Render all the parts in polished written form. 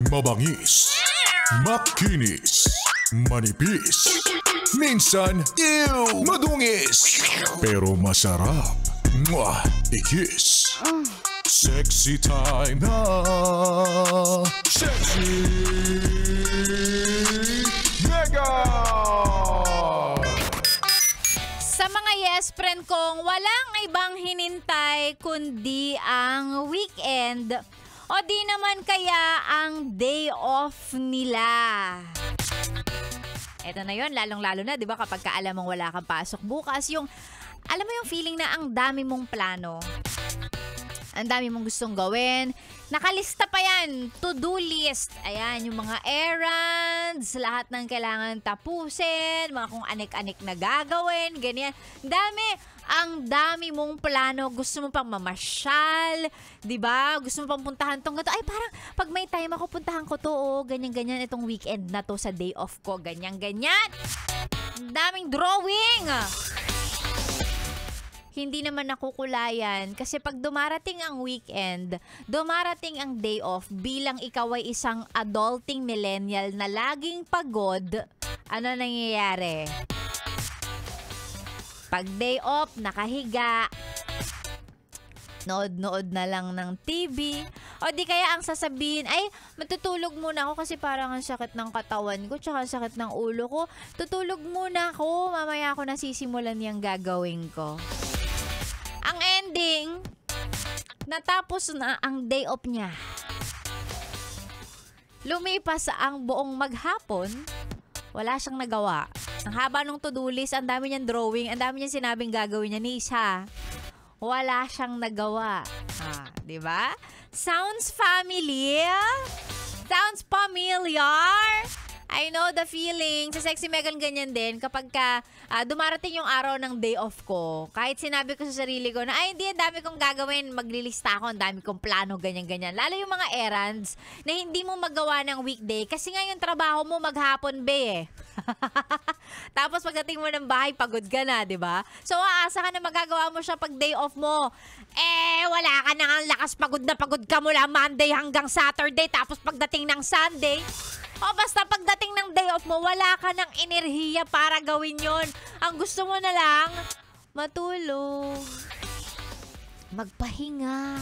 Mabangis, makinis, manipis, minsan, madungis, pero masarap. Mwah! Ikis. Sexy time na. Sexy Mega! Sa mga yes friend kong, walang ibang hinintay kundi ang weekend o di naman kaya ang day off nila. Eto na yun, lalong-lalo na, di ba, kapag alam mong wala kang pasok bukas, alam mo yung feeling na ang dami mong plano, ang dami mong gustong gawin, nakalista pa yan, to-do list. Ayan, yung mga errands, lahat ng kailangan tapusin, mga kung anik-anik na gagawin, ganyan. Ang dami mong plano, gusto mo pang mamasyal, di ba? Gusto mo pang puntahan tong gato. Ay, parang pag may time ako, puntahan ko to, ganyan-ganyan, itong weekend na to sa day off ko, ganyan-ganyan. Daming drawing. Hindi naman nakukulayan kasi pag dumarating ang weekend, dumarating ang day off, bilang ikaw ay isang adulting millennial na laging pagod, ano nangyayari? Pag day off, nakahiga, nood-nood na lang ng TV, o di kaya ang sasabihin, ay, matutulog muna ako kasi parang ang sakit ng katawan ko, tsaka ang sakit ng ulo ko. Tutulog muna ako, mamaya ako nasisimulan yung gagawin ko. Ang ending, natapos na ang day off niya. Lumipas ang buong maghapon, wala siyang nagawa. Ang haba nung to-do list, ang dami niyang drawing, ang dami niyang sinabing gagawin niya, Nisha. Wala siyang nagawa. Di ba? Sounds familiar? Sounds familiar? I know the feeling. Sa Sexy Megan ganyan din. Kapag dumarating yung araw ng day off ko, kahit sinabi ko sa sarili ko na, ay hindi, ang dami kong gagawin, maglilista ako, ang dami kong plano, ganyan-ganyan. Lalo yung mga errands na hindi mo magawa ng weekday kasi nga yung trabaho mo maghapon, be. Tapos pagdating mo ng bahay, pagod ka na, di ba? So, aasa ka na magagawa mo siya pag day off mo. Wala ka na ang lakas, pagod na pagod ka mula Monday hanggang Saturday. Tapos pagdating ng Sunday, basta pagdating ng day off mo, wala ka ng enerhiya para gawin yon. Ang gusto mo na lang, matulog, magpahinga,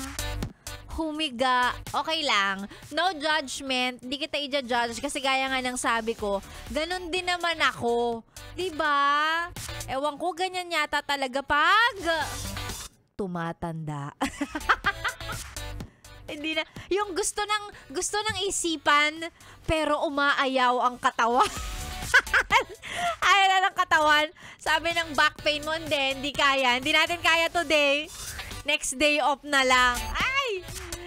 humiga, okay lang. No judgment, hindi kita i-judge kasi gaya nga ng sabi ko, ganun din naman ako. Diba? Ewan ko, ganyan yata talaga pag tumatanda. Hindi na, yung gusto ng isipan, pero umaayaw ang katawan. Ayaw na ng katawan. Sabi ng back pain mo, hindi kaya. Hindi natin kaya today. Next day off na lang.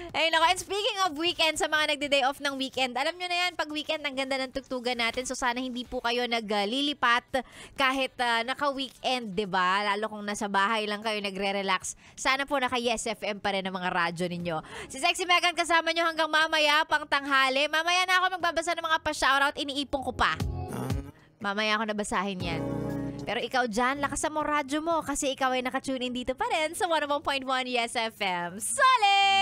Ay, nako. And speaking of weekend, sa mga nagde-day off ng weekend, alam nyo na yan, pag weekend, ang ganda ng tugtugan natin. So, sana hindi po kayo naglilipat kahit naka-weekend, diba? Lalo kung nasa bahay lang kayo nagre-relax. Sana po naka-Yes FM pa rin ang mga radyo ninyo. Si Sexy Megan kasama nyo hanggang mamaya, pang tanghali. Mamaya na ako magbabasa ng mga pa-shoutout, iniipon ko pa. Mamaya ako nabasahin yan. Pero ikaw dyan, lakasan mo radyo mo kasi ikaw ay nakatune in dito pa rin sa 101.1 Yes FM. Solid!